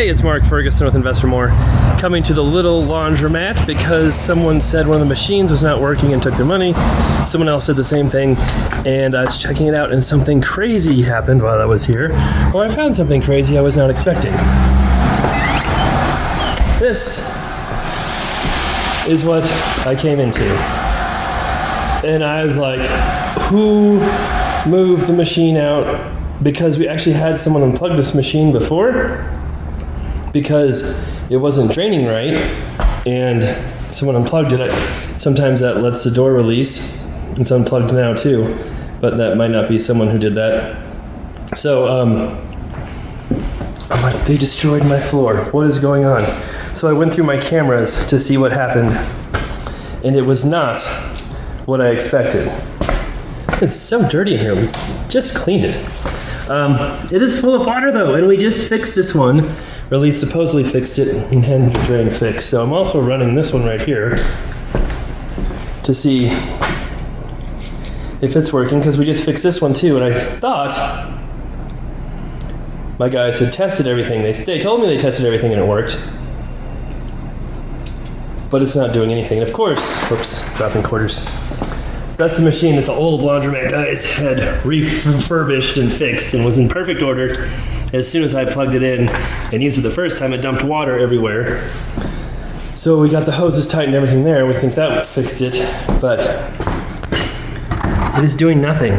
Hey, it's Mark Ferguson with Investor More, coming to the little laundromat because someone said one of the machines was not working and took their money. Someone else said the same thing, and I was checking it out and something crazy happened while I was here. Or I found something crazy I was not expecting. This is what I came into. And I was like, who moved the machine out? Because we actually had someone unplug this machine before, because it wasn't draining right, and someone unplugged it. Sometimes that lets the door release. It's unplugged now too, but that might not be someone who did that. So I'm like, they destroyed my floor. What is going on? So I went through my cameras to see what happened, and it was not what I expected. It's so dirty in here. We just cleaned it. It is full of water though, and we just fixed this one, or at least supposedly fixed it, and had the drain fixed. So I'm also running this one right here to see if it's working, because we just fixed this one too, and I thought my guys had tested everything. They told me they tested everything and it worked, but it's not doing anything. And of course, whoops, dropping quarters. That's the machine that the old laundromat guys had refurbished and fixed and was in perfect order. As soon as I plugged it in and used it the first time, it dumped water everywhere. So we got the hoses tight and everything there. We think that fixed it, but it is doing nothing.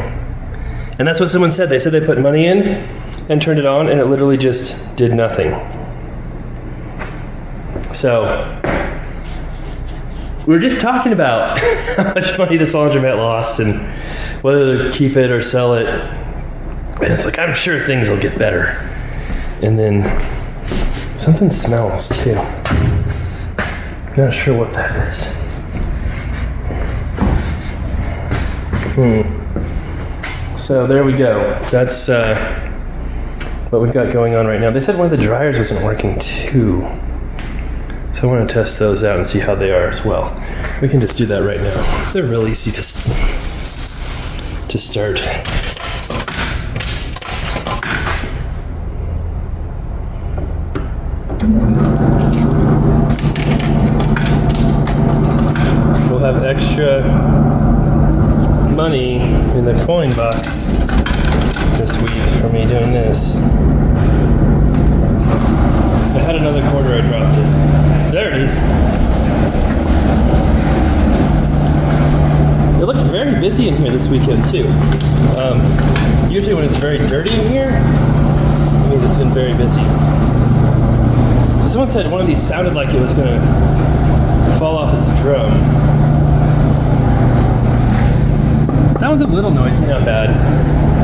And that's what someone said. They said they put money in and turned it on, and it literally just did nothing. So we were just talking about how much money this laundromat lost and whether to keep it or sell it. And it's like, I'm sure things will get better. And then something smells too. Not sure what that is. So there we go. That's what we've got going on right now. They said one of the dryers wasn't working too. So I want to test those out and see how they are as well. We can just do that right now. They're real easy to start. We'll have extra money in the coin box this week for me doing this. I had another quarter, I dropped it. There it is. It looked very busy in here this weekend too. Usually when it's very dirty in here, it means it's been very busy. Someone said one of these sounded like it was going to fall off its drum. That one's a little noisy, not bad.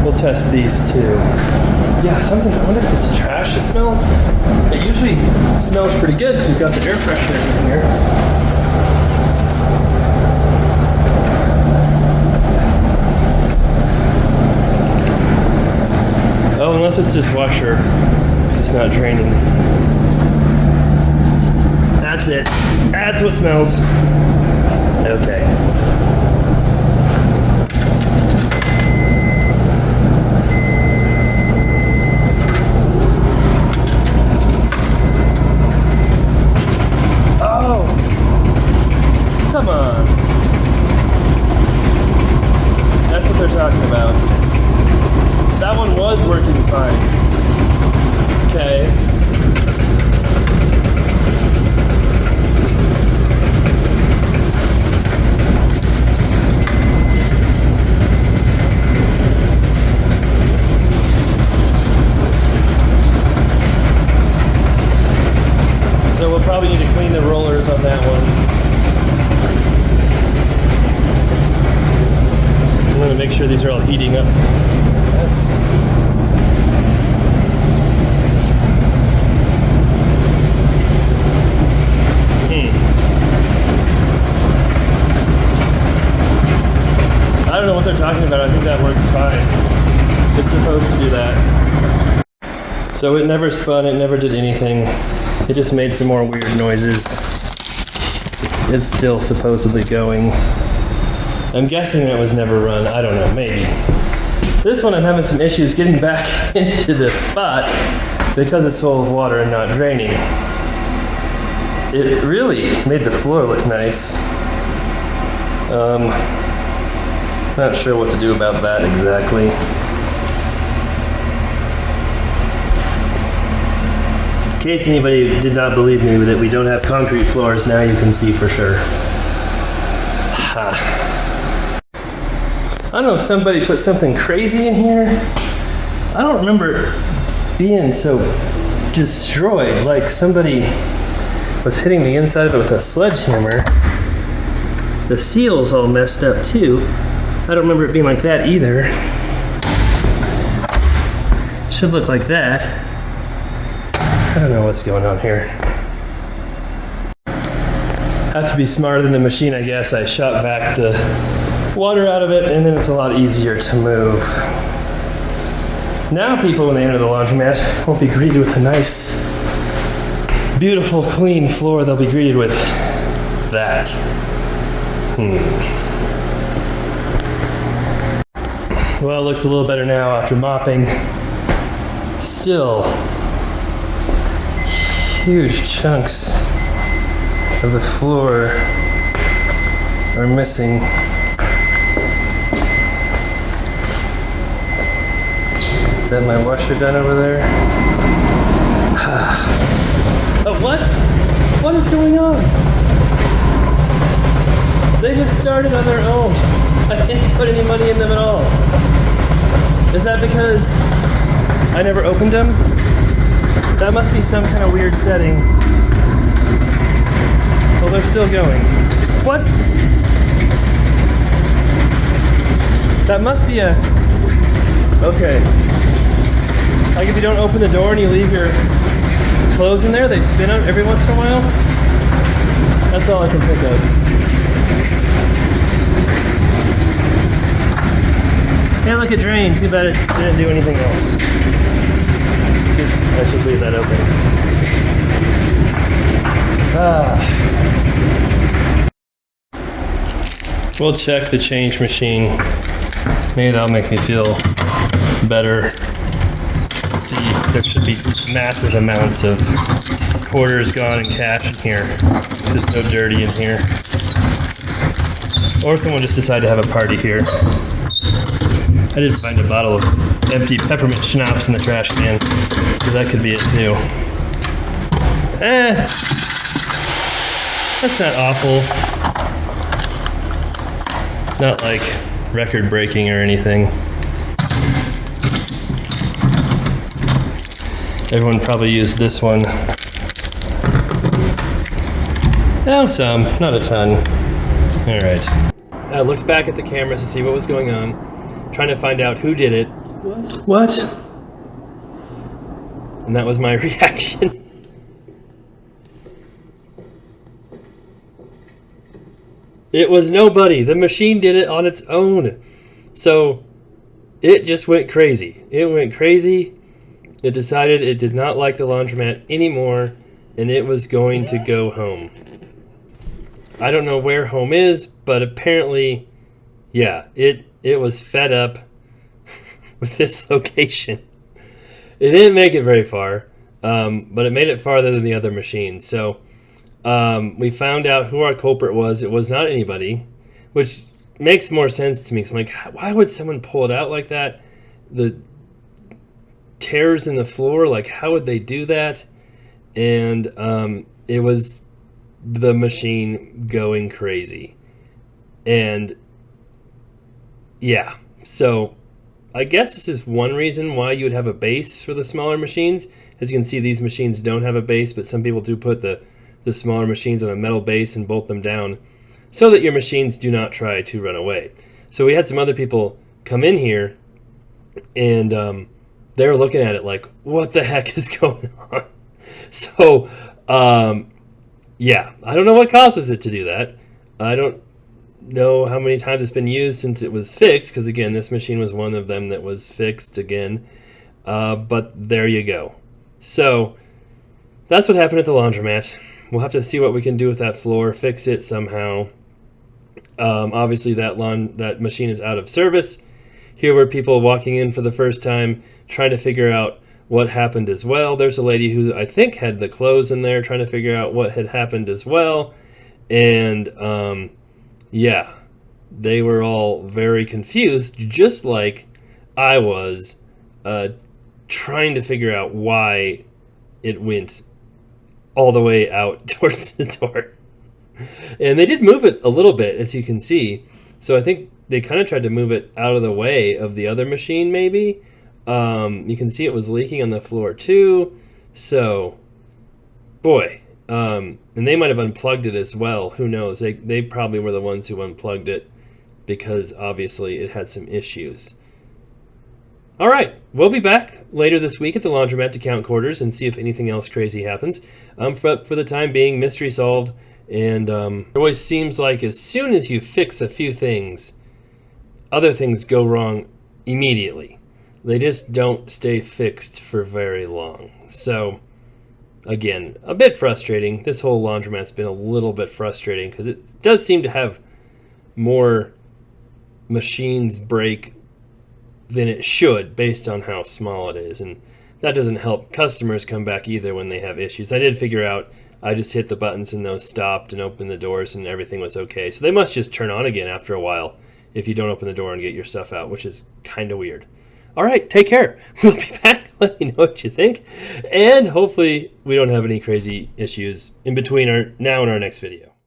We'll test these too. Yeah, something, I wonder if this is trash it smells. It usually smells pretty good because we've got the air fresheners in here. Oh, unless it's this washer, because it's not draining. That's it. That's what smells. Okay. Come on. That's what they're talking about. That one was working fine. Okay. So we'll probably need to clean the rollers on that one. I'm going to make sure these are all heating up. Yes. I don't know what they're talking about. I think that works fine. It's supposed to do that. So it never spun, it never did anything. It just made some more weird noises. It's still supposedly going. I'm guessing that was never run. I don't know, maybe. This one I'm having some issues getting back into the spot because it's full of water and not draining. It really made the floor look nice. Not sure what to do about that exactly. In case anybody did not believe me that we don't have concrete floors, now you can see for sure. I don't know if somebody put something crazy in here. I don't remember it being so destroyed, like somebody was hitting the inside of it with a sledgehammer. The seal's all messed up too. I don't remember it being like that either. Should look like that. I don't know what's going on here. Have to be smarter than the machine, I guess. I shot back the water out of it, and then it's a lot easier to move. Now people, when they enter the laundromat, won't be greeted with a nice, beautiful, clean floor. They'll be greeted with that. Well, it looks a little better now after mopping. Still, huge chunks of the floor are missing. Is that my washer done over there? Oh, what? What is going on? They just started on their own. I didn't put any money in them at all. Is that because I never opened them? That must be some kind of weird setting. Well, they're still going. What? That must be a... Okay. Like if you don't open the door and you leave your clothes in there, they spin out every once in a while? That's all I can think of. Hey, look, it drained. Too bad it didn't do anything else. I should leave that open. We'll check the change machine. Maybe that'll make me feel better. Let's see, there should be massive amounts of quarters gone and cash in here. It's so dirty in here. Or someone just decided to have a party here. I did find a bottle of empty peppermint schnapps in the trash can, so that could be it too. That's not awful. Not like record breaking or anything. Everyone probably used this one. Oh, some, not a ton. All right. I looked back at the cameras to see what was going on, trying to find out who did it. What? And that was my reaction. It was nobody. The machine did it on its own. So it just went crazy. It went crazy. It decided it did not like the laundromat anymore, and it was going to go home. I don't know where home is, but apparently, yeah, it was fed up with this location. It didn't make it very far, but it made it farther than the other machines. So we found out who our culprit was. It was not anybody, which makes more sense to me. So I'm like, why would someone pull it out like that? The tears in the floor, like how would they do that? And it was the machine going crazy. And yeah, so I guess this is one reason why you would have a base for the smaller machines. As you can see, these machines don't have a base, but some people do put the smaller machines on a metal base and bolt them down so that your machines do not try to run away. So we had some other people come in here, and they were looking at it like, what the heck is going on? So, yeah, I don't know what causes it to do that. I don't know how many times it's been used since it was fixed, because again, this machine was one of them that was fixed again. But there you go. So that's what happened at the laundromat. We'll have to see what we can do with that floor, fix it somehow. Obviously that machine is out of service. Here were people walking in for the first time trying to figure out what happened as well. There's a lady who I think had the clothes in there trying to figure out what had happened as well. And yeah, they were all very confused, just like I was, trying to figure out why it went all the way out towards the door. And they did move it a little bit, as you can see. So I think they kind of tried to move it out of the way of the other machine, maybe. You can see it was leaking on the floor too. So, boy. And they might have unplugged it as well. Who knows? They probably were the ones who unplugged it because obviously it had some issues. All right, we'll be back later this week at the Laundromat to count quarters and see if anything else crazy happens. For the time being, mystery solved. And it always seems like as soon as you fix a few things, other things go wrong immediately. They just don't stay fixed for very long. So, again, a bit frustrating. This whole laundromat's been a little bit frustrating because it does seem to have more machines break than it should based on how small it is. And that doesn't help customers come back either when they have issues. I did figure out I just hit the buttons and those stopped and opened the doors and everything was okay. So they must just turn on again after a while if you don't open the door and get your stuff out, which is kind of weird. All right, take care. We'll be back. Let me know what you think. And hopefully we don't have any crazy issues in between now and our next video.